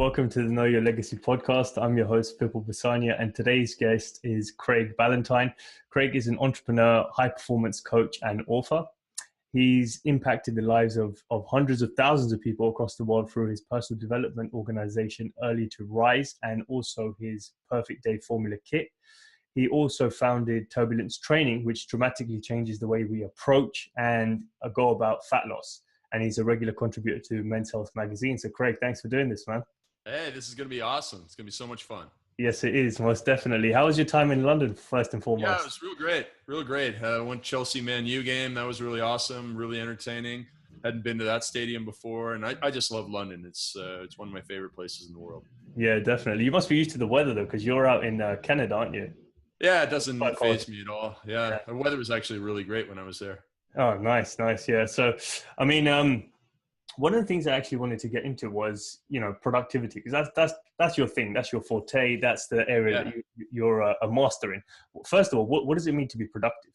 Welcome to the Know Your Legacy podcast. I'm your host, Pippa Basania, and today's guest is Craig Ballantyne. Craig is an entrepreneur, high-performance coach, and author. He's impacted the lives of hundreds of thousands of people across the world through his personal development organization, Early to Rise, and also his Perfect Day Formula Kit. He also founded Turbulence Training, which dramatically changes the way we approach and go about fat loss. And he's a regular contributor to Men's Health magazine. So Craig, thanks for doing this, man. Hey, this is going to be awesome. It's going to be so much fun. Yes, it is, most definitely. How was your time in London, first and foremost? Yeah, it was real great. Real great. Went Chelsea Man U game. That was really awesome, really entertaining. Hadn't been to that stadium before. And I just love London. It's one of my favorite places in the world. Yeah, definitely. You must be used to the weather, though, because you're out in Canada, aren't you? Yeah, it doesn't faze me at all. Yeah, the weather was actually really great when I was there. Oh, nice. Yeah. So, I mean, one of the things I actually wanted to get into was, productivity, because that's your thing. That's your forte. That's the area that you're a master in. First of all, what does it mean to be productive?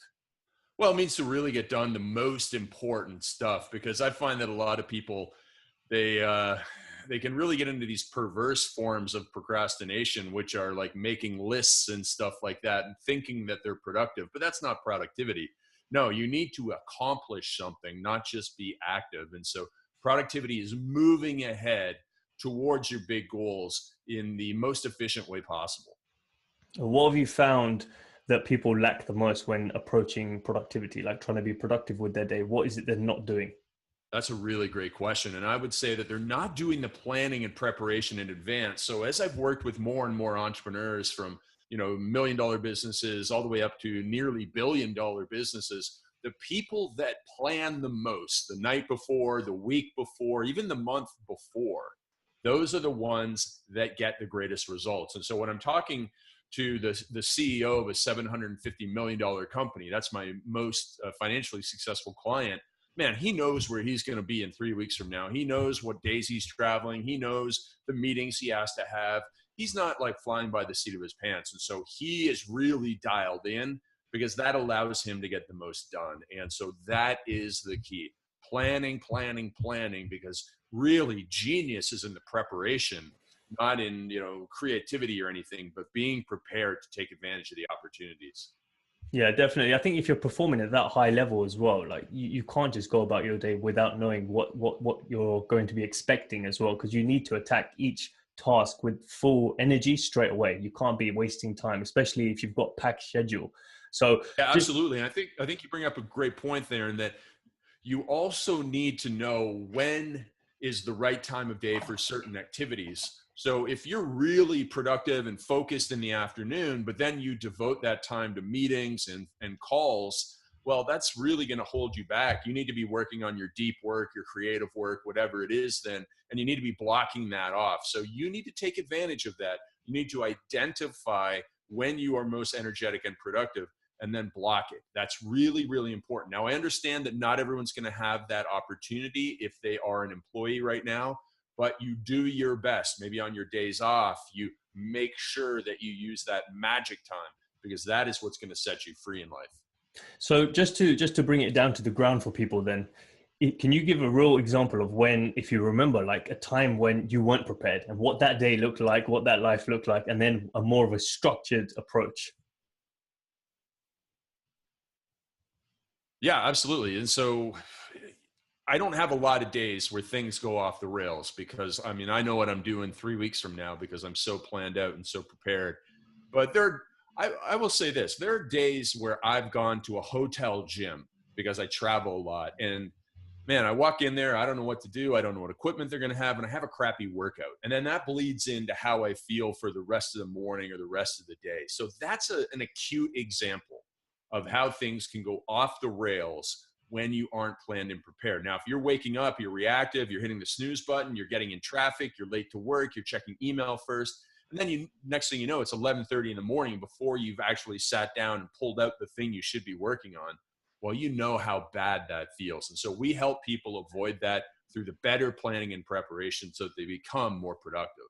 Well, it means to really get done the most important stuff, because I find that a lot of people, they can really get into these perverse forms of procrastination, which are like making lists and stuff like that and thinking that they're productive, but that's not productivity. No, you need to accomplish something, not just be active. And so productivity is moving ahead towards your big goals in the most efficient way possible. What have you found that people lack the most when approaching productivity, like trying to be productive with their day? What is it they're not doing? That's a really great question. And I would say that they're not doing the planning and preparation in advance. So as I've worked with more and more entrepreneurs from, $1 million businesses all the way up to nearly $1 billion businesses, the people that plan the most the night before, the week before, even the month before, those are the ones that get the greatest results. And so when I'm talking to the CEO of a $750 million company, that's my most financially successful client, man, he knows where he's going to be in 3 weeks from now. He knows what days he's traveling. He knows the meetings he has to have. He's not like flying by the seat of his pants. And so he is really dialed in, because that allows him to get the most done. And so that is the key. Planning, because really genius is in the preparation, not in, creativity or anything, but being prepared to take advantage of the opportunities. Yeah, definitely. I think if you're performing at that high level as well, like you can't just go about your day without knowing what you're going to be expecting as well, because you need to attack each task with full energy straight away. You can't be wasting time, especially if you've got packed schedule. So yeah, absolutely. And I think you bring up a great point there, in that you also need to know when is the right time of day for certain activities. So if you're really productive and focused in the afternoon, but then you devote that time to meetings and calls, well, that's really going to hold you back. You need to be working on your deep work, your creative work, whatever it is then, and you need to be blocking that off. So you need to take advantage of that. You need to identify when you are most energetic and productive, and then block it. That's really, really important. Now, I understand that not everyone's going to have that opportunity if they are an employee right now, but you do your best. Maybe on your days off, you make sure that you use that magic time, because that is what's going to set you free in life. So just to bring it down to the ground for people then, can you give a real example of when, if you remember, like a time when you weren't prepared and what that day looked like, what that life looked like, and then a more of a structured approach? Yeah, absolutely. And so I don't have a lot of days where things go off the rails, because I know what I'm doing 3 weeks from now, because I'm so planned out and so prepared. But I will say this, there are days where I've gone to a hotel gym because I travel a lot, and man, I walk in there, I don't know what to do. I don't know what equipment they're going to have, and I have a crappy workout. And then that bleeds into how I feel for the rest of the morning or the rest of the day. So that's an acute example of how things can go off the rails when you aren't planned and prepared. Now, if you're waking up, you're reactive, you're hitting the snooze button, you're getting in traffic, you're late to work, you're checking email first, and then next thing you know, it's 11:30 in the morning before you've actually sat down and pulled out the thing you should be working on. Well, you know how bad that feels. And so we help people avoid that through the better planning and preparation so that they become more productive.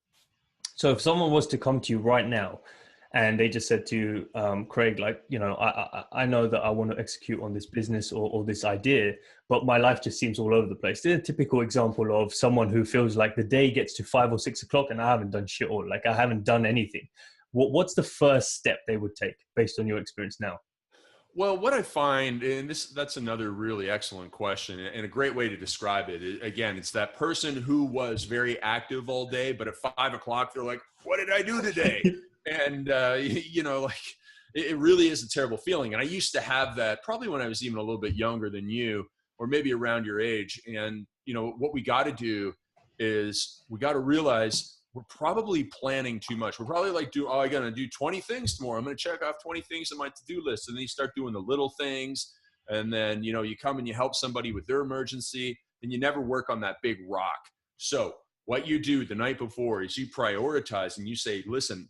So if someone was to come to you right now and they just said to Craig, like, I know that I want to execute on this business or this idea, but my life just seems all over the place. They're a typical example of someone who feels like the day gets to 5 or 6 o'clock and I haven't done shit, or like I haven't done anything. What's the first step they would take based on your experience now? Well, what I find, and that's another really excellent question and a great way to describe it. Again, it's that person who was very active all day, but at 5 o'clock, they're like, what did I do today? And, like it really is a terrible feeling. And I used to have that probably when I was even a little bit younger than you, or maybe around your age. And, what we got to do is we got to realize we're probably planning too much. We're probably like, I got to do 20 things tomorrow. I'm going to check off 20 things on my to-do list. And then you start doing the little things. And then, you come and you help somebody with their emergency, and you never work on that big rock. So what you do the night before is you prioritize and you say, listen,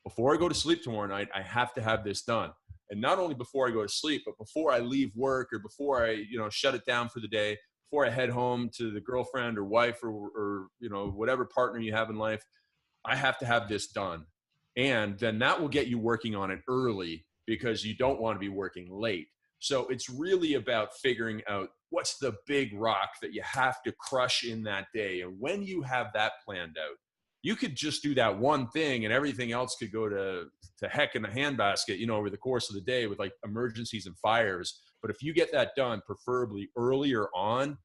before I go to sleep tomorrow night, I have to have this done. And not only before I go to sleep, but before I leave work, or before I, shut it down for the day, before I head home to the girlfriend or wife or whatever partner you have in life, I have to have this done. And then that will get you working on it early, because you don't want to be working late. So it's really about figuring out what's the big rock that you have to crush in that day. And when you have that planned out, you could just do that one thing and everything else could go to heck in a handbasket, over the course of the day with like emergencies and fires. But if you get that done, preferably earlier on,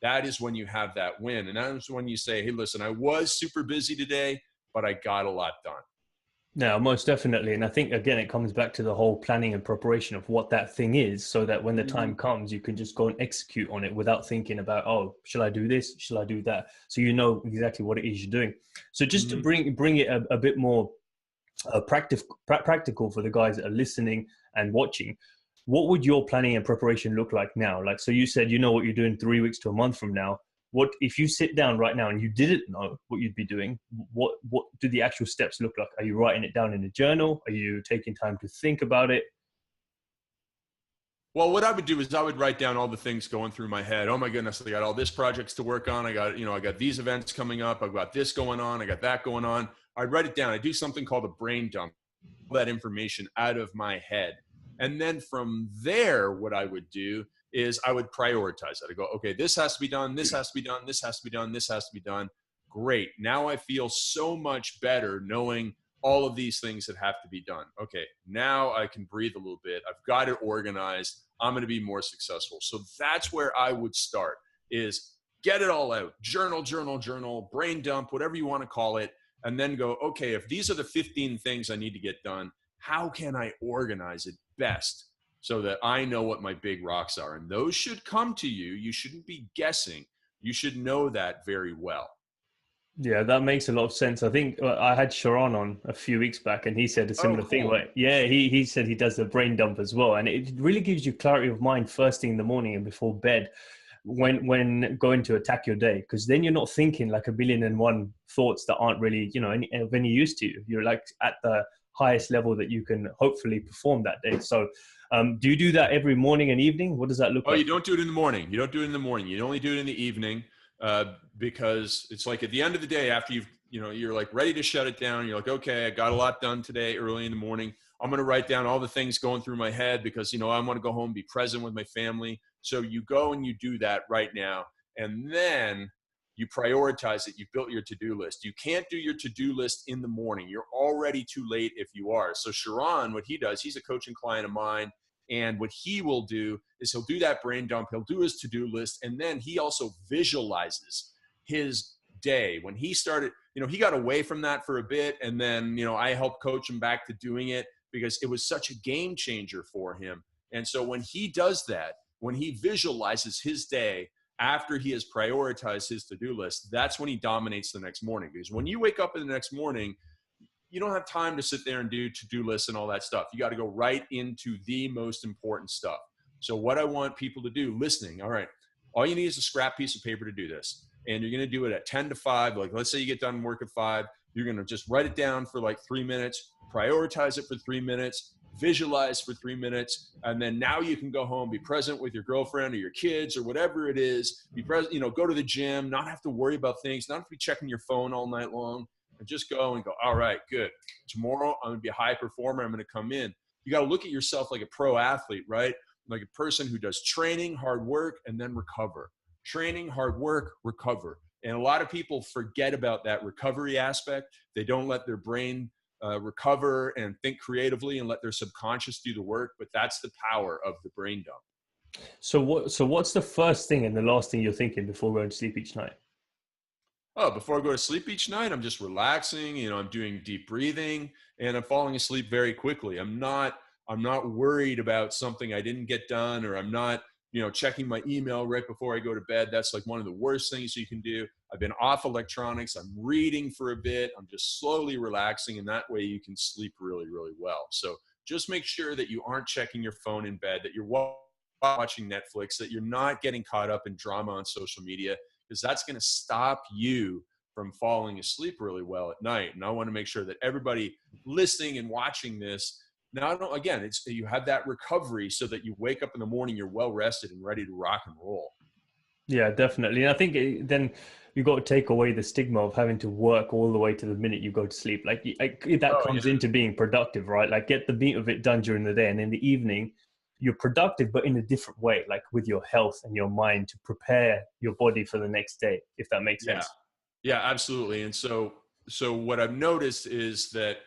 that is when you have that win. And that is when you say, hey, listen, I was super busy today, but I got a lot done. No, most definitely. And I think, again, it comes back to the whole planning and preparation of what that thing is, so that when the time comes, you can just go and execute on it without thinking about, oh, shall I do this? Shall I do that? So you know exactly what it is you're doing. So just to bring it a bit more practical for the guys that are listening and watching, what would your planning and preparation look like now? Like, so you said, what you're doing 3 weeks to a month from now. What if you sit down right now and you didn't know what you'd be doing? What do the actual steps look like? Are you writing it down in a journal? Are you taking time to think about it? Well, what I would do is I would write down all the things going through my head. Oh my goodness, I got all this projects to work on. I got these events coming up. I've got this going on. I got that going on. I'd write it down. I do something called a brain dump, all that information out of my head. And then from there, what I would do is I would prioritize it. I go, okay, this has to be done. This has to be done. This has to be done. This has to be done. Great. Now I feel so much better knowing all of these things that have to be done. Okay, now I can breathe a little bit. I've got it organized. I'm going to be more successful. So that's where I would start, is get it all out. Journal, brain dump, whatever you want to call it. And then go, okay, if these are the 15 things I need to get done, how can I organize it best so that I know what my big rocks are? And those should come to you. You shouldn't be guessing. You should know that very well. Yeah, that makes a lot of sense. I think I had Sharon on a few weeks back, and he said a similar thing. Where, he said he does the brain dump as well. And it really gives you clarity of mind first thing in the morning and before bed when going to attack your day, because then you're not thinking like 1,000,000,001 thoughts that aren't really, any use to you. You're like at the highest level that you can hopefully perform that day. So do you do that every morning and evening? What does that look like? You don't do it in the morning. You don't do it in the morning. You only do it in the evening, because it's like at the end of the day, after you're like ready to shut it down. You're like, okay, I got a lot done today early in the morning. I'm going to write down all the things going through my head because, I want to go home, be present with my family. So you go and you do that right now. And then you prioritize it. You built your to-do list. You can't do your to-do list in the morning. You're already too late if you are. So Sharon, what he does, he's a coaching client of mine. And what he will do is he'll do that brain dump. He'll do his to-do list. And then he also visualizes his day. When he started, he got away from that for a bit. And then, I helped coach him back to doing it because it was such a game changer for him. And so when he does that, when he visualizes his day after he has prioritized his to-do list, that's when he dominates the next morning. Because when you wake up in the next morning, you don't have time to sit there and do to-do lists and all that stuff. You got to go right into the most important stuff. So what I want people to do, listening, all right, all you need is a scrap piece of paper to do this. And you're going to do it at 10 to 5. Like, let's say you get done work at 5. You're going to just write it down for like 3 minutes, prioritize it for 3 minutes, visualize for 3 minutes. And then now you can go home, be present with your girlfriend or your kids or whatever it is. Be present, go to the gym, not have to worry about things, not have to be checking your phone all night long. and just go and go, all right, good. Tomorrow I'm going to be a high performer. I'm going to come in. You got to look at yourself like a pro athlete, right? Like a person who does training, hard work, and then recover. Training, hard work, recover. And a lot of people forget about that recovery aspect. They don't let their brain recover and think creatively and let their subconscious do the work. But that's the power of the brain dump. So what's the first thing and the last thing you're thinking before going to sleep each night? Oh, before I go to sleep each night, I'm just relaxing, I'm doing deep breathing, and I'm falling asleep very quickly. I'm not worried about something I didn't get done, or I'm not, checking my email right before I go to bed. That's like one of the worst things you can do. I've been off electronics. I'm reading for a bit. I'm just slowly relaxing, and that way you can sleep really, really well. So just make sure that you aren't checking your phone in bed, that you're watching Netflix, that you're not getting caught up in drama on social media, because that's going to stop you from falling asleep really well at night. And I want to make sure that everybody listening and watching this, now, again, it's you have that recovery so that you wake up in the morning, you're well rested and ready to rock and roll. Yeah, definitely. And I think then you got to take away the stigma of having to work all the way to the minute you go to sleep. Like that comes into being productive, right? Like get the meat of it done during the day, and in the evening, you're productive, but in a different way, like with your health and your mind to prepare your body for the next day, if that makes sense. Yeah, absolutely. And so what I've noticed is that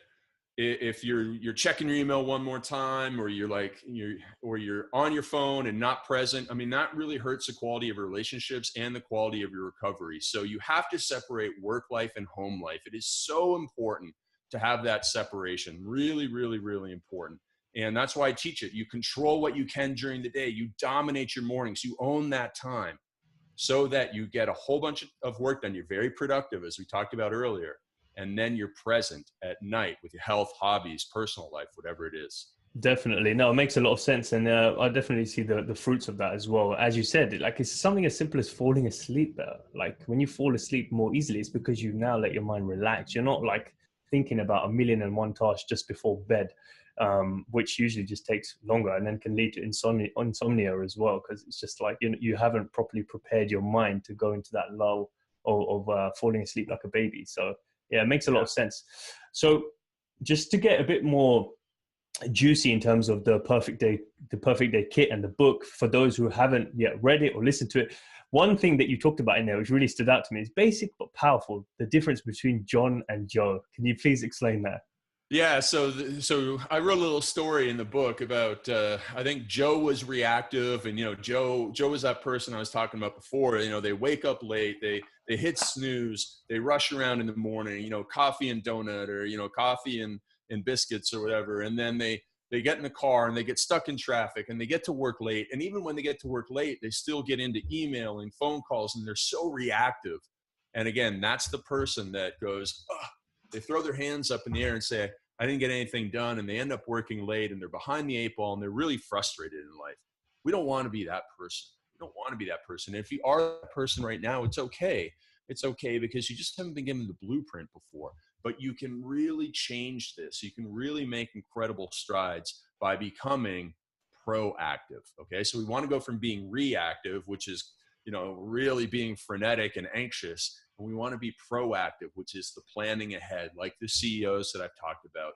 if you're checking your email one more time, or you're on your phone and not present, I mean, that really hurts the quality of your relationships and the quality of your recovery. So you have to separate work life and home life. It is so important to have that separation. Really, really, really important. And that's why I teach it. You control what you can during the day. You dominate your mornings. You own that time so that you get a whole bunch of work done. You're very productive, as we talked about earlier. And then you're present at night with your health, hobbies, personal life, whatever it is. Definitely. No, it makes a lot of sense. And I definitely see the fruits of that as well. As you said, like it's something as simple as falling asleep better. Like when you fall asleep more easily, it's because you now let your mind relax. You're not like thinking about a million and one tasks just before bed, which usually just takes longer and then can lead to insomnia as well. Because it's just like you haven't properly prepared your mind to go into that lull of falling asleep like a baby. So yeah, it makes a lot of sense. So just to get a bit more juicy in terms of the perfect day kit and the book, for those who haven't yet read it or listened to it, one thing that you talked about in there which really stood out to me is basic but powerful: the difference between John and Joe. Can you please explain that? Yeah, so I wrote a little story in the book about I think Joe was reactive, and Joe was that person I was talking about before. They wake up late, they hit snooze, they rush around in the morning, coffee and donut, or coffee and biscuits or whatever, and then they get in the car and they get stuck in traffic and they get to work late, and even when they get to work late, they still get into email and phone calls, and they're so reactive. And again, that's the person that goes, ugh. They throw their hands up in the air and say, I didn't get anything done, and they end up working late, and they're behind the 8 ball, and they're really frustrated in life. We don't want to be that person. We don't want to be that person. And if you are that person right now, it's okay. It's okay, because you just haven't been given the blueprint before. But you can really change this. You can really make incredible strides by becoming proactive. Okay, so we want to go from being reactive, which is really being frenetic and anxious. And we want to be proactive, which is the planning ahead, like the CEOs that I've talked about,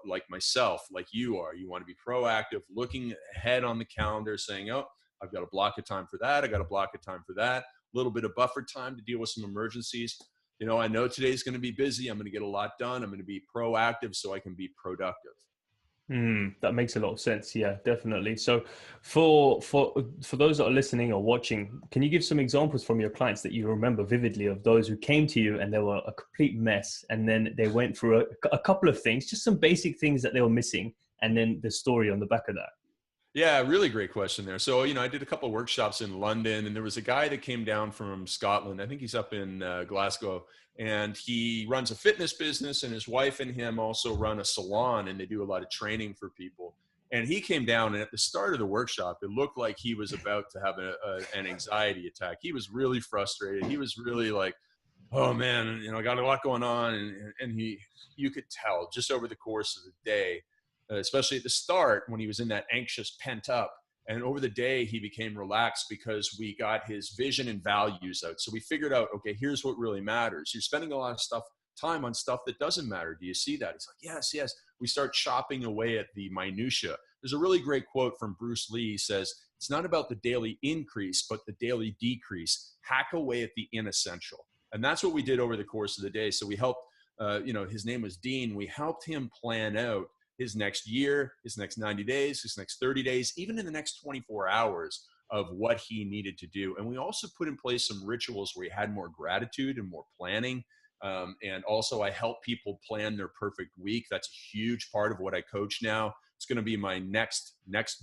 like myself, like you are. You want to be proactive, looking ahead on the calendar, saying, oh, I've got a block of time for that. I got a block of time for that. A little bit of buffer time to deal with some emergencies. I know today's going to be busy. I'm going to get a lot done. I'm going to be proactive so I can be productive. That makes a lot of sense. Yeah, definitely. So for those that are listening or watching, can you give some examples from your clients that you remember vividly of those who came to you and they were a complete mess, and then they went through a couple of things, just some basic things that they were missing, and then the story on the back of that? Yeah, really great question there. So, I did a couple of workshops in London, and there was a guy that came down from Scotland. I think he's up in Glasgow, and he runs a fitness business, and his wife and him also run a salon, and they do a lot of training for people. And he came down, and at the start of the workshop, it looked like he was about to have an anxiety attack. He was really frustrated. He was really like, oh man, I got a lot going on. And you could tell just over the course of the day, especially at the start when he was in that anxious pent up, and over the day he became relaxed because we got his vision and values out. So we figured out, okay, here's what really matters. You're spending a lot of time on stuff that doesn't matter. Do you see that? He's like, yes, yes. We start chopping away at the minutia. There's a really great quote from Bruce Lee. He says, it's not about the daily increase, but the daily decrease. Hack away at the inessential. And that's what we did over the course of the day. So we helped, his name was Dean. We helped him plan out his next year, his next 90 days, his next 30 days, even in the next 24 hours of what he needed to do. And we also put in place some rituals where he had more gratitude and more planning. And also I help people plan their perfect week. That's a huge part of what I coach now. It's going to be my next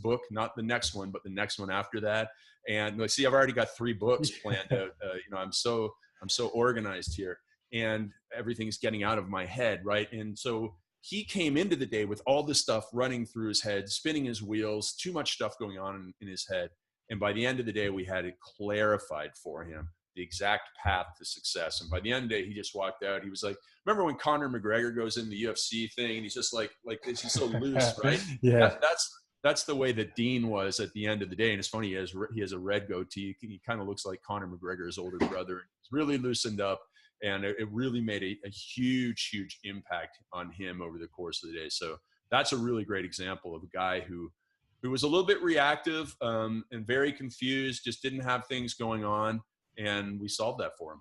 book, not the next one, but the next one after that. And see, I've already got 3 books planned out. I'm so organized here, and everything's getting out of my head. Right. And so he came into the day with all this stuff running through his head, spinning his wheels, too much stuff going on in his head. And by the end of the day, we had it clarified for him, the exact path to success. And by the end of the day, he just walked out. He was like, remember when Conor McGregor goes in the UFC thing and he's just like this, he's so loose, right? Yeah. That's the way that Dean was at the end of the day. And it's funny, he has a red goatee. He kind of looks like Conor McGregor's older brother. He's really loosened up. And it really made a huge, huge impact on him over the course of the day. So that's a really great example of a guy who was a little bit reactive and very confused, just didn't have things going on. And we solved that for him.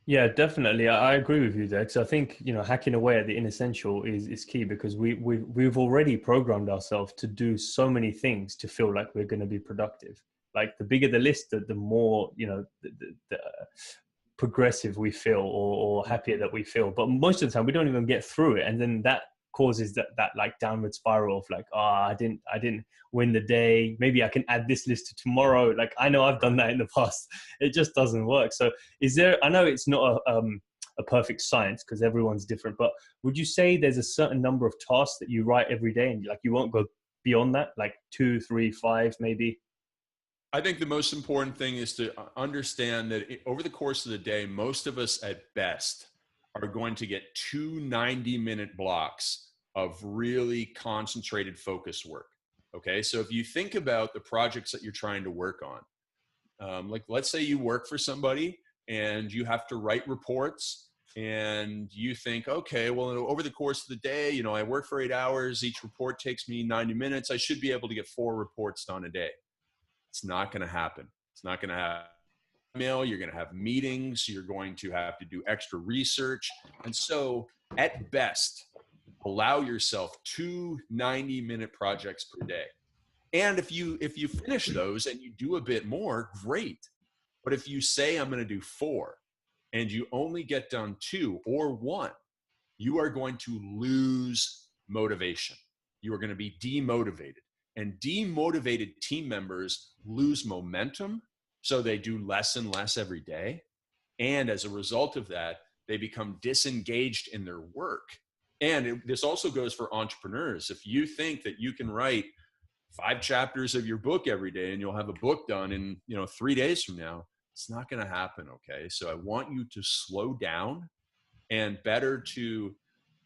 Yeah, definitely. I agree with you there. Because I think, hacking away at the inessential is key, because we've already programmed ourselves to do so many things to feel like we're going to be productive. Like the bigger the list, the more, the progressive we feel or happier that we feel. But most of the time we don't even get through it. And then that causes that like downward spiral of like, I didn't win the day. Maybe I can add this list to tomorrow. Like, I know I've done that in the past. It just doesn't work. So I know it's not a perfect science because everyone's different, but would you say there's a certain number of tasks that you write every day and like you won't go beyond that, like 2, 3, 5 maybe? I think the most important thing is to understand that over the course of the day, most of us at best are going to get 2 90-minute blocks of really concentrated focus work. Okay. So if you think about the projects that you're trying to work on, like let's say you work for somebody and you have to write reports and you think, okay, well, over the course of the day, I work for 8 hours. Each report takes me 90 minutes. I should be able to get 4 reports done a day. It's not going to happen. It's not going to happen. Email, you're going to have meetings, you're going to have to do extra research. And so at best, allow yourself 2 90-minute projects per day. And if you finish those and you do a bit more, great. But if you say I'm going to do 4 and you only get done 2 or 1, you are going to lose motivation. You are going to be demotivated. And demotivated team members lose momentum, so they do less and less every day. And as a result of that, they become disengaged in their work. And this also goes for entrepreneurs. If you think that you can write 5 chapters of your book every day and you'll have a book done in 3 days from now, it's not going to happen. Okay. So I want you to slow down, and better to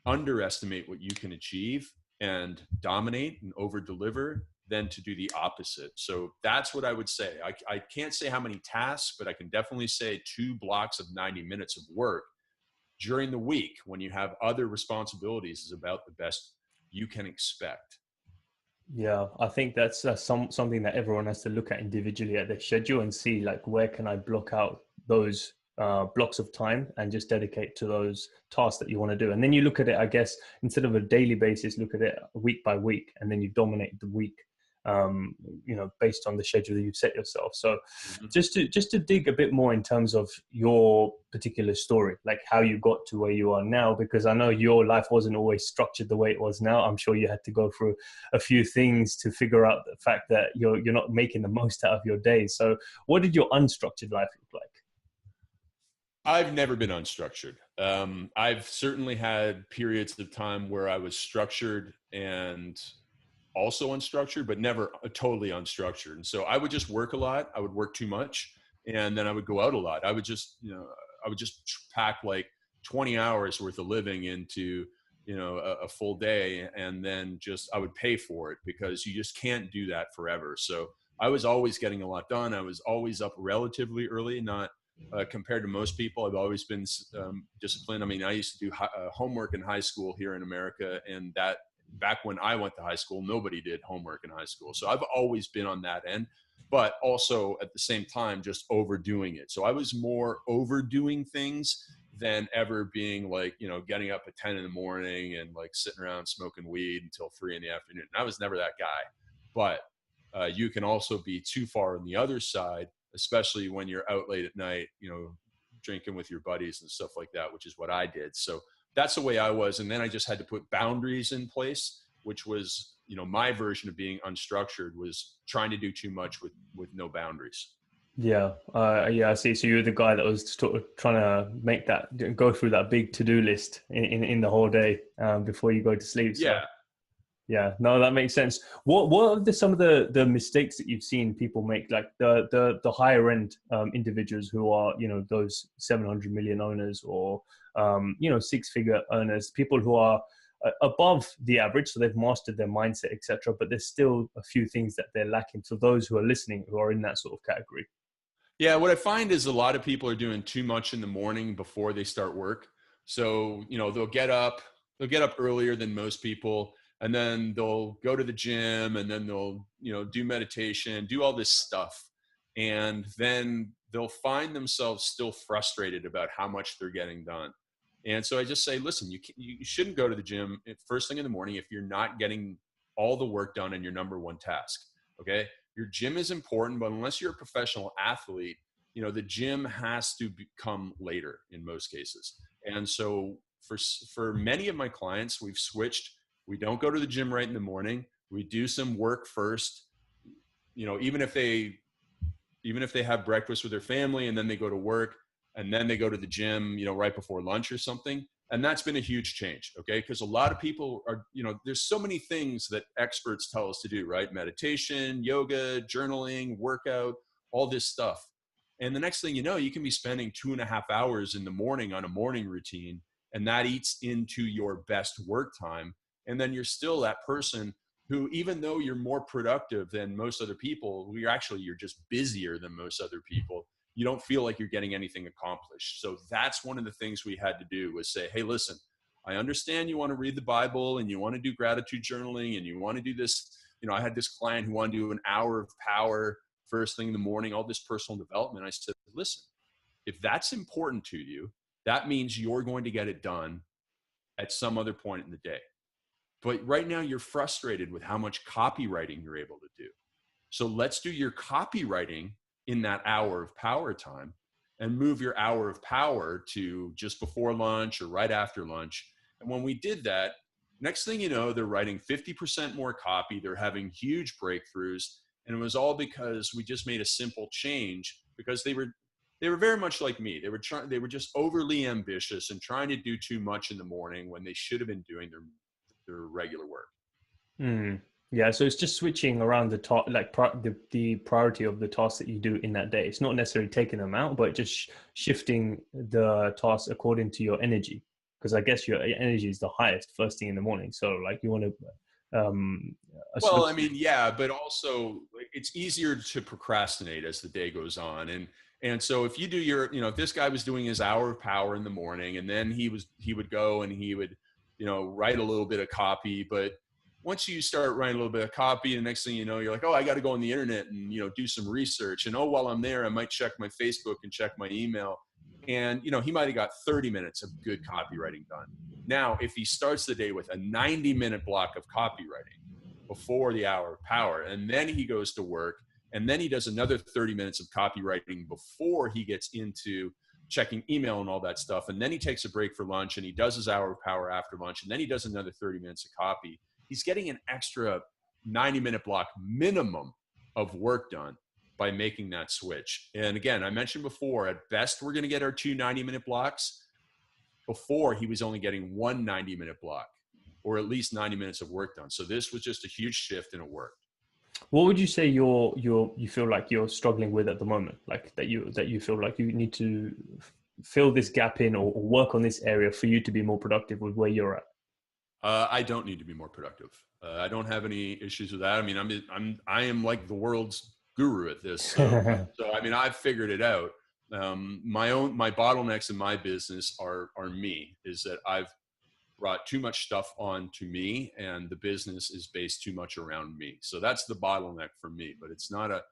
underestimate what you can achieve and dominate and over deliver than to do the opposite. So that's what I would say. I can't say how many tasks, but I can definitely say 2 blocks of 90 minutes of work during the week when you have other responsibilities is about the best you can expect. Yeah, I think that's something that everyone has to look at individually at their schedule and see like, where can I block out those blocks of time and just dedicate to those tasks that you want to do. And then you look at it, I guess, instead of a daily basis, look at it week by week, and then you dominate the week, based on the schedule that you've set yourself. So just to dig a bit more in terms of your particular story, like how you got to where you are now, because I know your life wasn't always structured the way it was now. I'm sure you had to go through a few things to figure out the fact that you're not making the most out of your days. So what did your unstructured life look like? I've never been unstructured. I've certainly had periods of time where I was structured and also unstructured, but never totally unstructured. And so I would just work a lot. I would work too much, and then I would go out a lot. I would just pack like 20 hours worth of living into, a full day. And then I would pay for it, because you just can't do that forever. So I was always getting a lot done. I was always up relatively early, not compared to most people. I've always been disciplined. I mean, I used to do homework in high school here in America, and that back when I went to high school, nobody did homework in high school. So I've always been on that end, but also at the same time, just overdoing it. So I was more overdoing things than ever being like, you know, getting up at 10 in the morning and like sitting around smoking weed until 3 in the afternoon. I was never that guy. But you can also be too far on the other side, especially when you're out late at night, you know, drinking with your buddies and stuff like that, which is what I did. So that's the way I was. And then I just had to put boundaries in place, which was, you know, my version of being unstructured was trying to do too much with no boundaries. Yeah. I see. So you're the guy that was sort of trying to go through that big to-do list in the whole day before you go to sleep. So. Yeah. Yeah, no, that makes sense. What are some of the mistakes that you've seen people make, like the higher end individuals who are, you know, those 700 million owners or you know, 6-figure earners, people who are above the average, so they've mastered their mindset, etc. But there's still a few things that they're lacking. So those who are listening, who are in that sort of category. Yeah, what I find is a lot of people are doing too much in the morning before they start work. So, you know, they'll get up earlier than most people, and then they'll go to the gym, and then they'll, you know, do meditation, do all this stuff. And then they'll find themselves still frustrated about how much they're getting done. And so I just say, listen, you shouldn't go to the gym first thing in the morning if you're not getting all the work done in your number one task. Okay. Your gym is important, but unless you're a professional athlete, you know, the gym has to come later in most cases. And so for many of my clients, we've switched. We don't go to the gym right in the morning. We do some work first, you know, even if they have breakfast with their family and then they go to work and then they go to the gym, you know, right before lunch or something. And that's been a huge change. Okay. Because a lot of people are, you know, there's so many things that experts tell us to do, right? Meditation, yoga, journaling, workout, all this stuff. And the next thing you know, you can be spending 2.5 hours in the morning on a morning routine, and that eats into your best work time. And then you're still that person who, even though you're more productive than most other people, you're just busier than most other people. You don't feel like you're getting anything accomplished. So that's one of the things we had to do was say, hey, listen, I understand you want to read the Bible and you want to do gratitude journaling and you want to do this. You know, I had this client who wanted to do an hour of power first thing in the morning, all this personal development. I said, listen, if that's important to you, that means you're going to get it done at some other point in the day. But right now you're frustrated with how much copywriting you're able to do. So let's do your copywriting in that hour of power time and move your hour of power to just before lunch or right after lunch. And when we did that, next thing you know, they're writing 50% more copy. They're having huge breakthroughs. And it was all because we just made a simple change, because they were very much like me. They were just overly ambitious and trying to do too much in the morning when they should have been doing their regular work. Yeah, so it's just switching around the priority of the tasks that you do in that day. It's not necessarily taking them out, but just shifting the tasks according to your energy. Because I guess your energy is the highest first thing in the morning. So like you want to. Well, I mean, yeah, but also it's easier to procrastinate as the day goes on, and so if you do if this guy was doing his hour of power in the morning, and then he would go and he would, you know, write a little bit of copy, but once you start writing a little bit of copy, the next thing you know, you're like, oh, I got to go on the internet and, you know, do some research. And, oh, while I'm there, I might check my Facebook and check my email. And, you know, he might've got 30 minutes of good copywriting done. Now, if he starts the day with a 90-minute block of copywriting before the hour of power, and then he goes to work, and then he does another 30 minutes of copywriting before he gets into checking email and all that stuff. And then he takes a break for lunch and he does his hour of power after lunch. And then he does another 30 minutes of copy. He's getting an extra 90-minute block minimum of work done by making that switch. And again, I mentioned before, at best, we're going to get our 2 90-minute blocks. Before, he was only getting 1 90-minute block, or at least 90 minutes of work done. So this was just a huge shift, and it worked. What would you say you feel like you're struggling with at the moment? Like that you feel like you need to fill this gap in or work on this area for you to be more productive with where you're at? I don't need to be more productive. I don't have any issues with that. I mean, I am like the world's guru at this. So I mean, I've figured it out. My bottlenecks in my business are me, is that I've brought too much stuff on to me, and the business is based too much around me. So that's the bottleneck for me, but it's not a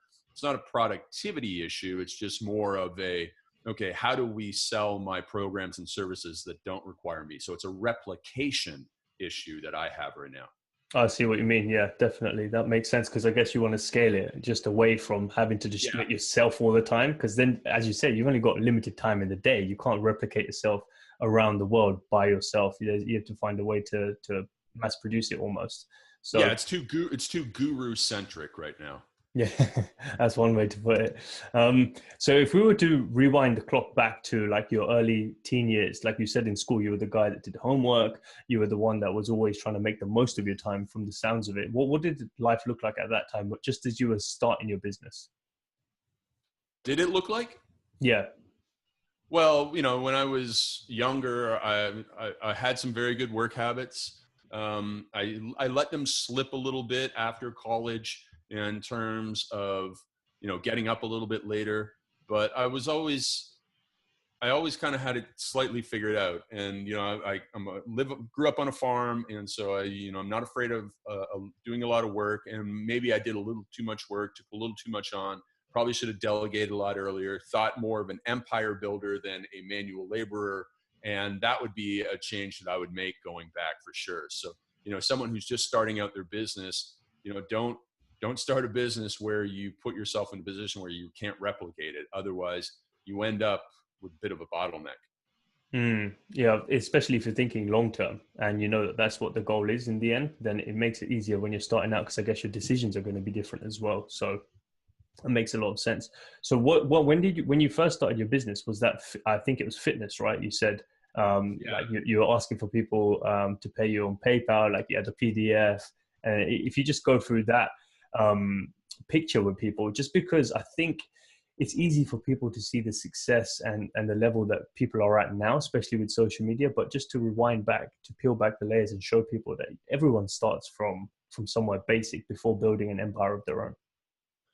productivity issue. It's just more of a, okay, how do we sell my programs and services that don't require me? So it's a replication issue that I have right now. I see what you mean. Yeah, definitely. That makes sense, because I guess you want to scale it just away from having to just do it yourself all the time. Because then, as you said, you've only got limited time in the day. You can't replicate yourself around the world by yourself. You have to find a way to mass produce it almost. So yeah, it's too guru centric right now. Yeah, that's one way to put it. So if we were to rewind the clock back to like your early teen years, like you said, in school, you were the guy that did homework. You were the one that was always trying to make the most of your time from the sounds of it. What did life look like at that time, just as you were starting your business? Did it look like? Yeah. Well, when I was younger, I had some very good work habits. I let them slip a little bit after college in terms of, getting up a little bit later, but I always kind of had it slightly figured out. And, grew up on a farm. And so I'm not afraid of doing a lot of work, and maybe I did a little too much work, took a little too much on. Probably should have delegated a lot earlier, thought more of an empire builder than a manual laborer. And that would be a change that I would make going back for sure. So, someone who's just starting out their business, don't start a business where you put yourself in a position where you can't replicate it. Otherwise, you end up with a bit of a bottleneck. Yeah, especially if you're thinking long term and that's what the goal is in the end, then it makes it easier when you're starting out, because I guess your decisions are going to be different as well. So it makes a lot of sense. So when you first started your business, was that, I think it was fitness, right? You said like you were asking for people to pay you on PayPal, like you had a PDF. If you just go through that picture with people, just because I think it's easy for people to see the success and the level that people are at now, especially with social media, but just to rewind back, to peel back the layers and show people that everyone starts from somewhere basic before building an empire of their own.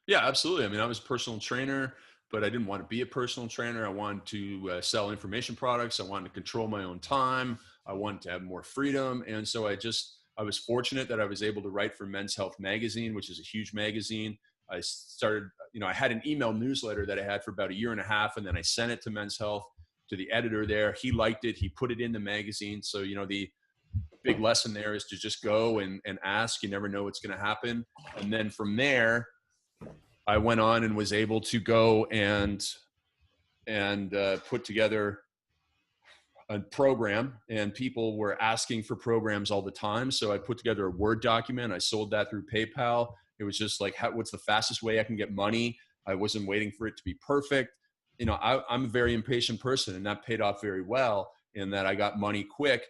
Yeah, absolutely. I mean, I was a personal trainer, but I didn't want to be a personal trainer. I wanted to sell information products. I wanted to control my own time. I wanted to have more freedom. And so I was fortunate that I was able to write for Men's Health magazine, which is a huge magazine. I started, I had an email newsletter that I had for about 1.5 years, and then I sent it to Men's Health, to the editor there. He liked it. He put it in the magazine. So, the big lesson there is to just go and ask. You never know what's going to happen. And then from there, I went on and was able to go and put together a program, and people were asking for programs all the time. So I put together a Word document. I sold that through PayPal. It was just like, what's the fastest way I can get money? I wasn't waiting for it to be perfect. I'm a very impatient person, and that paid off very well in that I got money quick.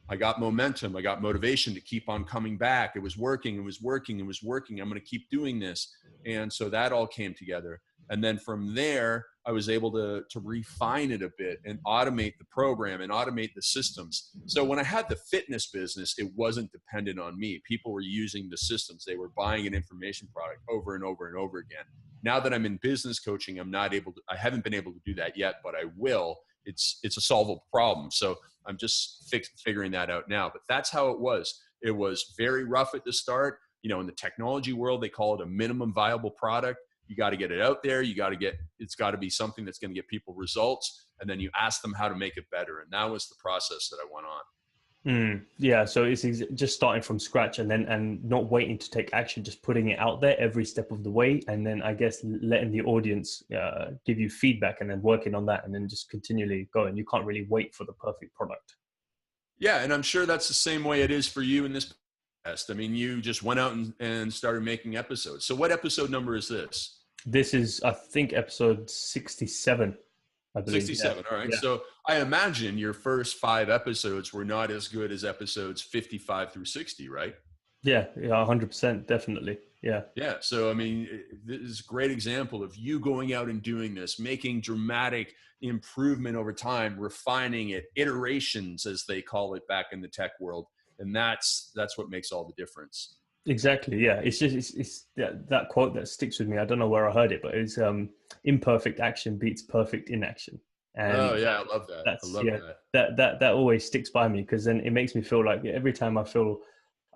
I got momentum. I got motivation to keep on coming back. It was working. It was working. It was working. I'm going to keep doing this. And so that all came together. And then from there, I was able to refine it a bit and automate the program and automate the systems. So when I had the fitness business, it wasn't dependent on me. People were using the systems. They were buying an information product over and over and over again. Now that I'm in business coaching, I haven't been able to do that yet, but I will. It's a solvable problem. So I'm just figuring that out now. But that's how it was. It was very rough at the start. In the technology world, they call it a minimum viable product. You got to get it out there. It's got to be something that's going to get people results. And then you ask them how to make it better. And that was the process that I went on. Yeah, so it's just starting from scratch and not waiting to take action, just putting it out there every step of the way, and then I guess letting the audience give you feedback, and then working on that, and then just continually going. You can't really wait for the perfect product. Yeah, and I'm sure that's the same way it is for you in this podcast. I mean, you just went out and started making episodes. So what episode number is this? This is, I think, episode 67. 67. Yeah. All right. Yeah. So I imagine your first 5 episodes were not as good as episodes 55 through 60, right? Yeah. 100%. Definitely. Yeah. Yeah. So, I mean, this is a great example of you going out and doing this, making dramatic improvement over time, refining it, iterations, as they call it back in the tech world. And that's what makes all the difference. Exactly. Yeah. It's just it's that quote that sticks with me. I don't know where I heard it, but it's imperfect action beats perfect inaction. Oh And yeah, I love that. I that's love yeah, that. that always sticks by me, because then it makes me feel like every time I feel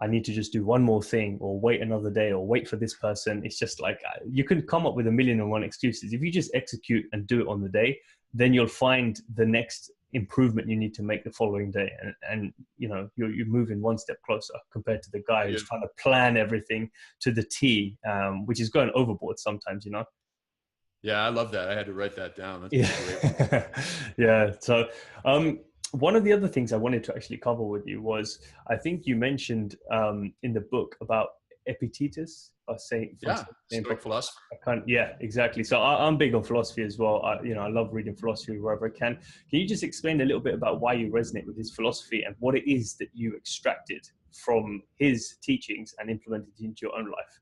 I need to just do one more thing or wait another day or wait for this person, it's just like you can come up with a million and one excuses. If you just execute and do it on the day, then you'll find the next improvement you need to make the following day, and you know you're moving one step closer compared to the guy who's trying to plan everything to the T, which is going overboard sometimes, you know. Yeah, I love that. I had to write that down. That's a great one. Yeah. Yeah. So, one of the other things I wanted to actually cover with you was, I think you mentioned in the book about Epictetus, if I'm Yeah, saying his name Stoic properly. philosopher. I can't, yeah, exactly. So I'm big on philosophy as well. I love reading philosophy wherever I can. Can you just explain a little bit about why you resonate with his philosophy and what it is that you extracted from his teachings and implemented into your own life?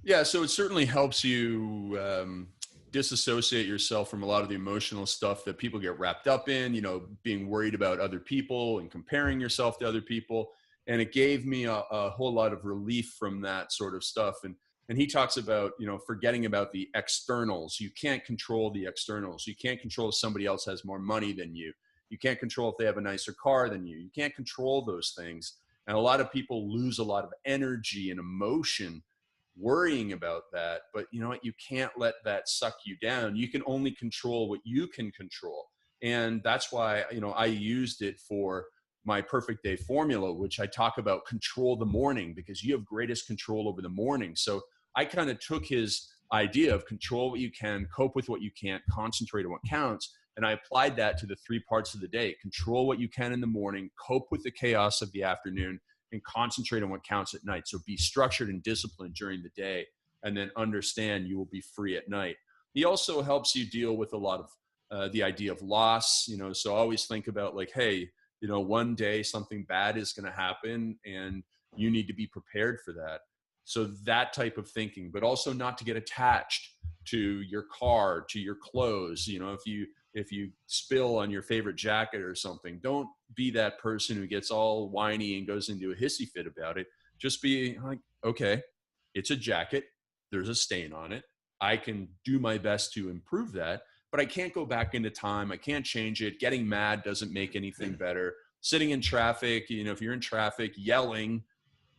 Yeah, so it certainly helps you disassociate yourself from a lot of the emotional stuff that people get wrapped up in, you know, being worried about other people and comparing yourself to other people. And it gave me a whole lot of relief from that sort of stuff. And he talks about, you know, forgetting about the externals. You can't control the externals. You can't control if somebody else has more money than you. You can't control if they have a nicer car than you. You can't control those things. And a lot of people lose a lot of energy and emotion worrying about that. But you know what? You can't let that suck you down. You can only control what you can control. And that's why, you know, I used it for my perfect day formula, which I talk about control the morning, because you have greatest control over the morning. So I kind of took his idea of control what you can, cope with what you can't, concentrate on what counts. And I applied that to the three parts of the day: control what you can in the morning, cope with the chaos of the afternoon, and concentrate on what counts at night. So be structured and disciplined during the day, and then understand you will be free at night. He also helps you deal with a lot of the idea of loss, you know, so always think about like, hey, you know, one day something bad is going to happen and you need to be prepared for that. So that type of thinking, but also not to get attached to your car, to your clothes. You know, if you spill on your favorite jacket or something, don't be that person who gets all whiny and goes into a hissy fit about it. Just be like, okay, it's a jacket. There's a stain on it. I can do my best to improve that, but I can't go back into time. I can't change it. Getting mad doesn't make anything better. Sitting in traffic, you know, if you're in traffic, yelling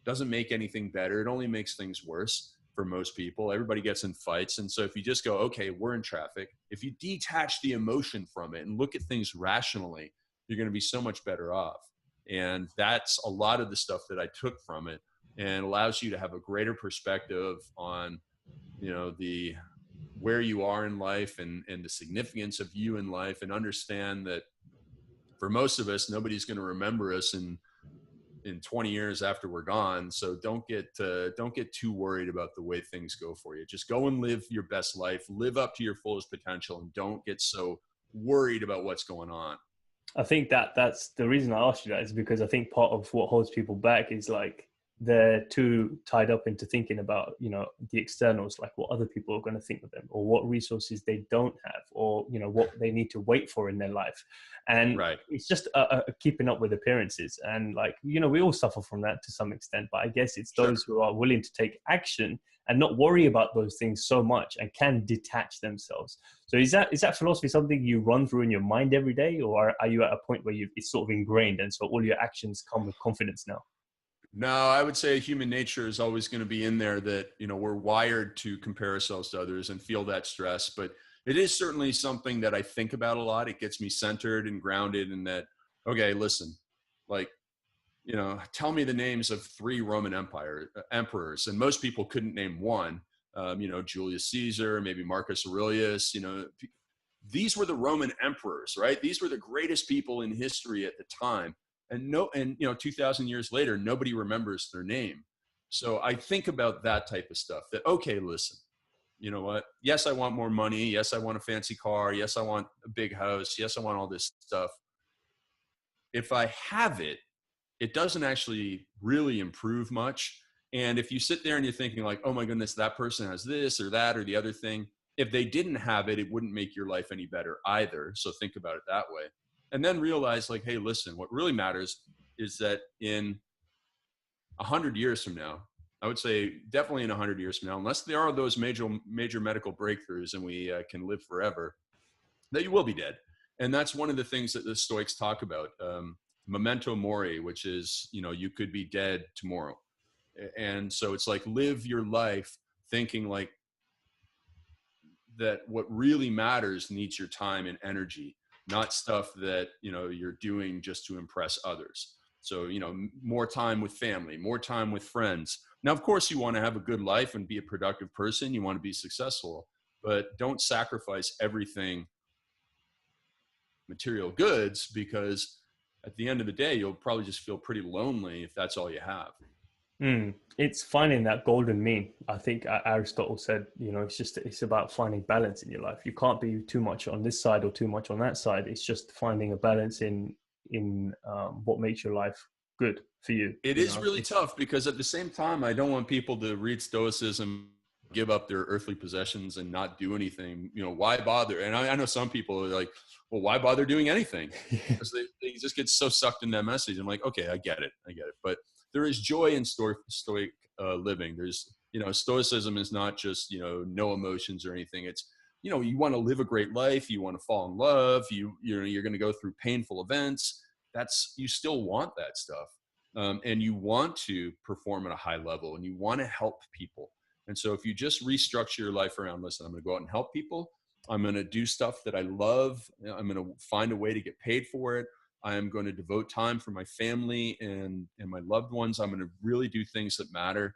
doesn't make anything better. It only makes things worse for most people. Everybody gets in fights. And so if you just go, okay, we're in traffic, if you detach the emotion from it and look at things rationally, you're going to be so much better off. And that's a lot of the stuff that I took from it, and allows you to have a greater perspective on, you know, the where you are in life, and the significance of you in life, and understand that for most of us, nobody's going to remember us in 20 years after we're gone. So don't get too worried about the way things go for you. Just go and live your best life, live up to your fullest potential, and don't get so worried about what's going on. I think that's the reason I asked you that, is because I think part of what holds people back is like they're too tied up into thinking about, you know, the externals, like what other people are going to think of them, or what resources they don't have, or you know what they need to wait for in their life. And Right. it's just a keeping up with appearances, and like, you know, we all suffer from that to some extent, but I guess it's Sure. those who are willing to take action and not worry about those things so much and can detach themselves. So is that philosophy something you run through in your mind every day, or are you at a point where it's sort of ingrained and so all your actions come with confidence now? No, I would say human nature is always going to be in there, that, you know, we're wired to compare ourselves to others and feel that stress. But it is certainly something that I think about a lot. It gets me centered and grounded in that, okay, listen, like, you know, tell me the names of three Roman Empire emperors. And most people couldn't name one. You know, Julius Caesar, maybe Marcus Aurelius, you know, these were the Roman emperors, right? These were the greatest people in history at the time. And you know, 2000 years later, nobody remembers their name. So I think about that type of stuff, that, okay, listen, you know what? Yes, I want more money. Yes, I want a fancy car. Yes, I want a big house. Yes, I want all this stuff. If I have it, it doesn't actually really improve much. And if you sit there and you're thinking like, oh my goodness, that person has this or that or the other thing, if they didn't have it, it wouldn't make your life any better either. So think about it that way. And then realize like, hey, listen, what really matters is that in 100 years from now, I would say definitely in 100 years from now, unless there are those major medical breakthroughs and we can live forever, that you will be dead. And that's one of the things that the Stoics talk about, memento mori, which is, you could be dead tomorrow. And so it's like, live your life thinking like that what really matters needs your time and energy, not stuff that, you're doing just to impress others. So, more time with family, more time with friends. Now, of course, you want to have a good life and be a productive person. You want to be successful, but don't sacrifice everything, material goods, because at the end of the day, you'll probably just feel pretty lonely if that's all you have. It's finding that golden mean. I think Aristotle said, it's about finding balance in your life. You can't be too much on this side or too much on that side. It's just finding a balance in what makes your life good for you. It is really tough, because at the same time, I don't want people to read Stoicism, give up their earthly possessions and not do anything. Why bother? And I know some people are like, well, why bother doing anything? Because they just get so sucked in that message. I'm like, okay, I get it. But there is joy in stoic living. There's, Stoicism is not just, no emotions or anything. It's, you want to live a great life. You want to fall in love. You're going to go through painful events. You still want that stuff. And you want to perform at a high level, and you want to help people. And so if you just restructure your life around, listen, I'm going to go out and help people. I'm going to do stuff that I love. I'm going to find a way to get paid for it. I am going to devote time for my family and my loved ones. I'm going to really do things that matter.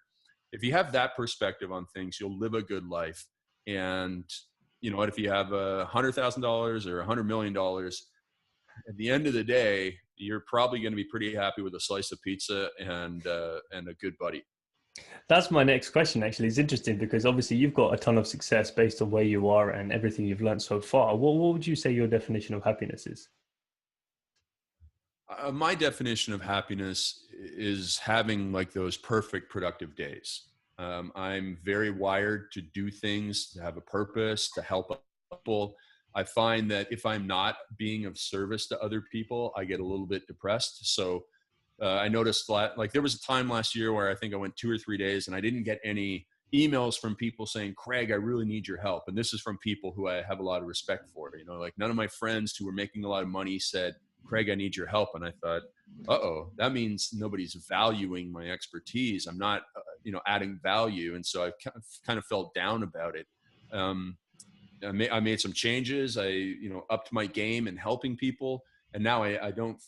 If you have that perspective on things, you'll live a good life. And you know what, if you have $100,000 or $100 million, at the end of the day, you're probably going to be pretty happy with a slice of pizza and a good buddy. That's my next question, actually. It's interesting because obviously you've got a ton of success based on where you are and everything you've learned so far. What would you say your definition of happiness is? My definition of happiness is having like those perfect productive days. I'm very wired to do things, to have a purpose, to help people. I find that if I'm not being of service to other people, I get a little bit depressed. So I noticed like there was a time last year where I think I went 2 or 3 days and I didn't get any emails from people saying, Craig, I really need your help. And this is from people who I have a lot of respect for. Like none of my friends who were making a lot of money said, Craig, I need your help. And I thought, that means nobody's valuing my expertise. I'm not, adding value. And so I kind of felt down about it. I made some changes. I, upped my game in helping people. And now I don't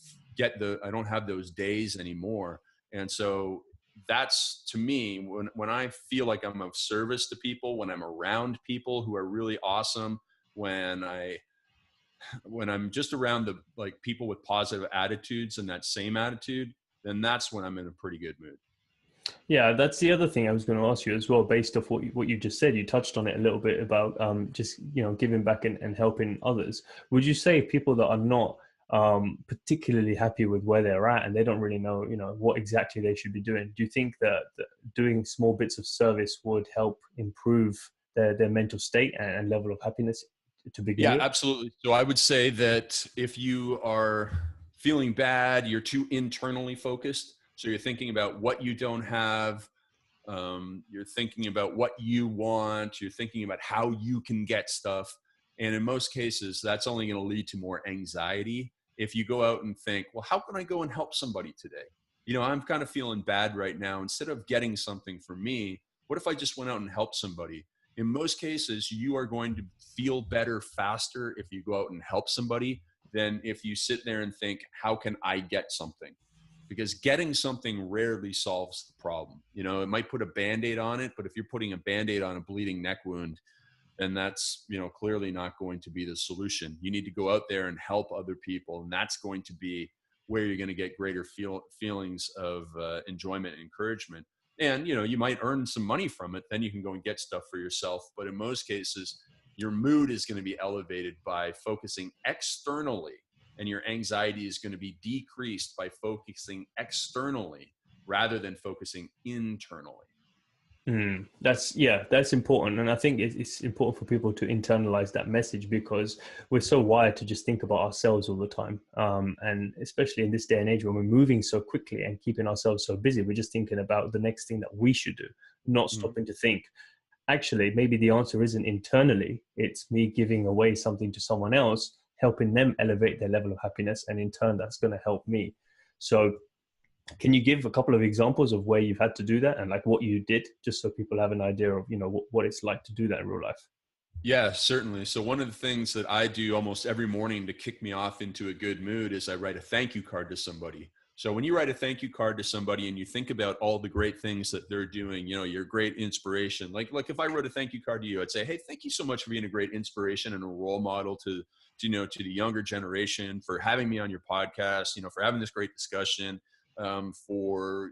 have those days anymore. And so that's, to me, when I feel like I'm of service to people, when I'm around people who are really awesome, when I'm just around the people with positive attitudes and that same attitude, then that's when I'm in a pretty good mood. Yeah, that's the other thing I was going to ask you as well, based off what you just said. You touched on it a little bit about just giving back and helping others. Would you say people that are not particularly happy with where they're at and they don't really know what exactly they should be doing, do you think that doing small bits of service would help improve their mental state and level of happiness to begin with? Yeah, absolutely. So I would say that if you are feeling bad, you're too internally focused. So you're thinking about what you don't have. You're thinking about what you want. You're thinking about how you can get stuff. And in most cases, that's only going to lead to more anxiety. If you go out and think, well, how can I go and help somebody today? I'm kind of feeling bad right now. Instead of getting something for me, what if I just went out and helped somebody? In most cases, you are going to feel better faster if you go out and help somebody than if you sit there and think, how can I get something? Because getting something rarely solves the problem. It might put a Band-Aid on it, but if you're putting a Band-Aid on a bleeding neck wound, then that's, clearly not going to be the solution. You need to go out there and help other people. And that's going to be where you're going to get greater feelings of enjoyment and encouragement. And, you might earn some money from it. Then you can go and get stuff for yourself. But in most cases, your mood is going to be elevated by focusing externally, and your anxiety is going to be decreased by focusing externally rather than focusing internally. That's important. And I think it's important for people to internalize that message, because we're so wired to just think about ourselves all the time. And especially in this day and age when we're moving so quickly and keeping ourselves so busy, we're just thinking about the next thing that we should do, not stopping to think, actually, maybe the answer isn't internally. It's me giving away something to someone else, helping them elevate their level of happiness. And in turn, that's going to help me. So can you give a couple of examples of where you've had to do that and like what you did, just so people have an idea of, what it's like to do that in real life? Yeah, certainly. So one of the things that I do almost every morning to kick me off into a good mood is I write a thank you card to somebody. So when you write a thank you card to somebody and you think about all the great things that they're doing, your great inspiration, like if I wrote a thank you card to you, I'd say, hey, thank you so much for being a great inspiration and a role model to the younger generation, for having me on your podcast, for having this great discussion, for,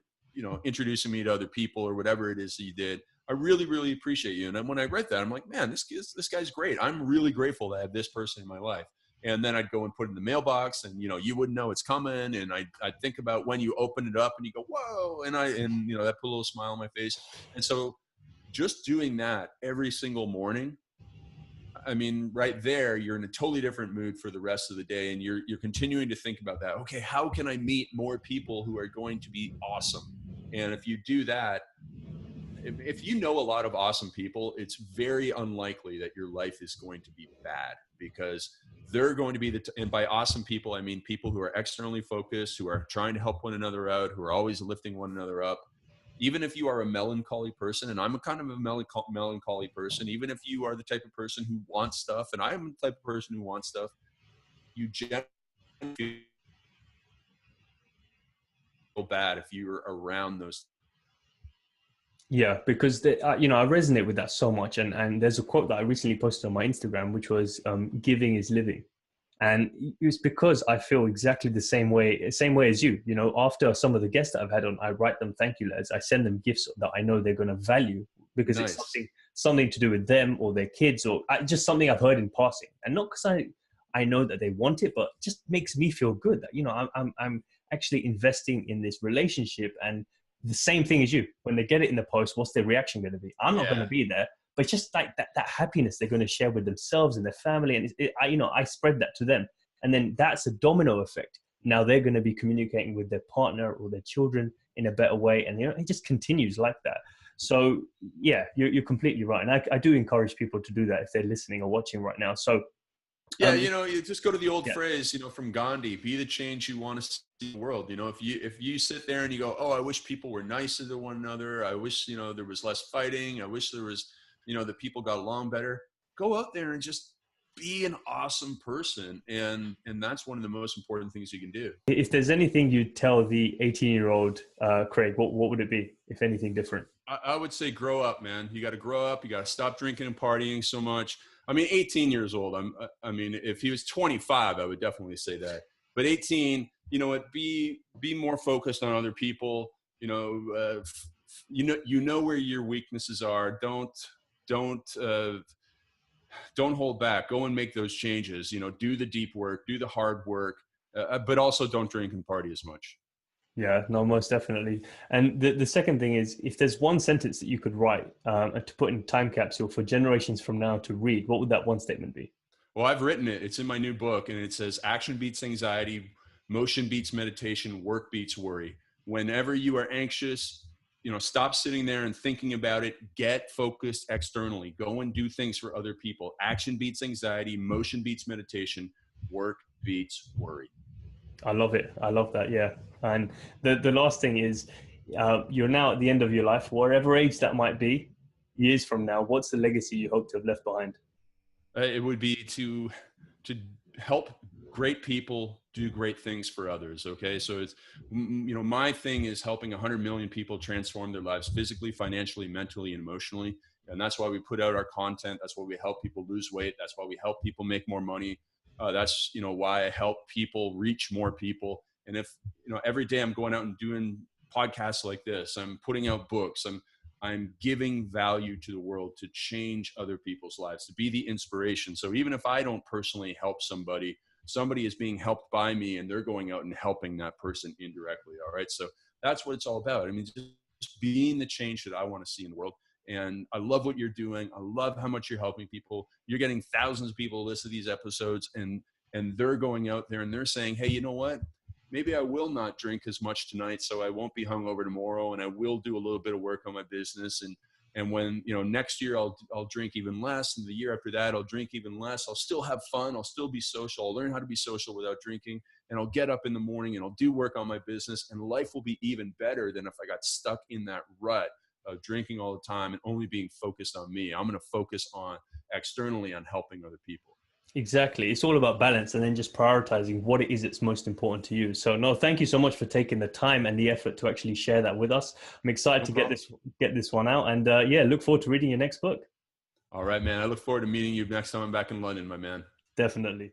introducing me to other people or whatever it is that you did. I really, really appreciate you. And then when I read that, I'm like, man, this guy's great. I'm really grateful to have this person in my life. And then I'd go and put it in the mailbox, and, you wouldn't know it's coming. And I'd think about when you open it up and you go, whoa. And that put a little smile on my face. And so just doing that every single morning, I mean, right there, you're in a totally different mood for the rest of the day. And you're continuing to think about that. Okay, how can I meet more people who are going to be awesome? And if you do that, if you know a lot of awesome people, it's very unlikely that your life is going to be bad, because they're going to be and by awesome people, I mean people who are externally focused, who are trying to help one another out, who are always lifting one another up. Even if you are a melancholy person, and I'm a kind of a melancholy person, even if you are the type of person who wants stuff, and I'm the type of person who wants stuff, you generally feel bad if you're around those. Yeah, because I resonate with that so much, and there's a quote that I recently posted on my Instagram, which was "Giving is living," and it's because I feel exactly the same way as you. After some of the guests that I've had on, I write them thank you letters. I send them gifts that I know they're going to value, because Nice. it's something to do with them or their kids, or just something I've heard in passing, and not because I know that they want it, but just makes me feel good that I'm actually investing in this relationship. And the same thing as you, when they get it in the post, what's their reaction going to be? I'm not going to be there, but just like that happiness they're going to share with themselves and their family. And I spread that to them. And then that's a domino effect. Now they're going to be communicating with their partner or their children in a better way. And it just continues like that. So yeah, you're completely right. And I do encourage people to do that if they're listening or watching right now. So yeah, you just go to the old phrase, from Gandhi: be the change you want to see in the world. If you sit there and you go, oh, I wish people were nicer to one another, I wish there was less fighting, I wish there was that people got along better, go out there and just be an awesome person. And that's one of the most important things you can do. If there's anything you'd tell the 18-year-old Craig, what would it be, if anything different? I would say grow up, man. You got to grow up. You got to stop drinking and partying so much. I mean, 18 years old. I mean, if he was 25, I would definitely say that. But 18, be more focused on other people. You know where your weaknesses are. Don't hold back. Go and make those changes. Do the deep work, do the hard work, but also don't drink and party as much. Yeah, no, most definitely. And the second thing is, if there's one sentence that you could write to put in time capsule for generations from now to read, what would that one statement be? Well, I've written it. It's in my new book, and it says action beats anxiety, motion beats meditation, work beats worry. Whenever you are anxious, stop sitting there and thinking about it. Get focused externally. Go and do things for other people. Action beats anxiety, motion beats meditation, work beats worry. I love it. I love that. Yeah. And the last thing is, you're now at the end of your life, whatever age that might be, years from now. What's the legacy you hope to have left behind? It would be to help great people do great things for others. Okay. So it's, my thing is helping 100 million people transform their lives physically, financially, mentally, and emotionally. And that's why we put out our content. That's why we help people lose weight. That's why we help people make more money. That's, why I help people reach more people. And if, every day I'm going out and doing podcasts like this, I'm putting out books, I'm giving value to the world to change other people's lives, to be the inspiration. So even if I don't personally help somebody is being helped by me, and they're going out and helping that person indirectly. All right. So that's what it's all about. I mean, just being the change that I want to see in the world. And I love what you're doing. I love how much you're helping people. You're getting thousands of people to listen to these episodes, and they're going out there and they're saying, hey, you know what? Maybe I will not drink as much tonight, so I won't be hungover tomorrow, and I will do a little bit of work on my business. And when, next year I'll drink even less, and the year after that I'll drink even less. I'll still have fun. I'll still be social. I'll learn how to be social without drinking, and I'll get up in the morning and I'll do work on my business, and life will be even better than if I got stuck in that rut of drinking all the time and only being focused on me. I'm going to focus on externally on helping other people. Exactly. It's all about balance and then just prioritizing what it is that's most important to you. So no, thank you so much for taking the time and the effort to actually share that with us. I'm excited to get this one out, and look forward to reading your next book. All right, man. I look forward to meeting you next time I'm back in London, my man. Definitely.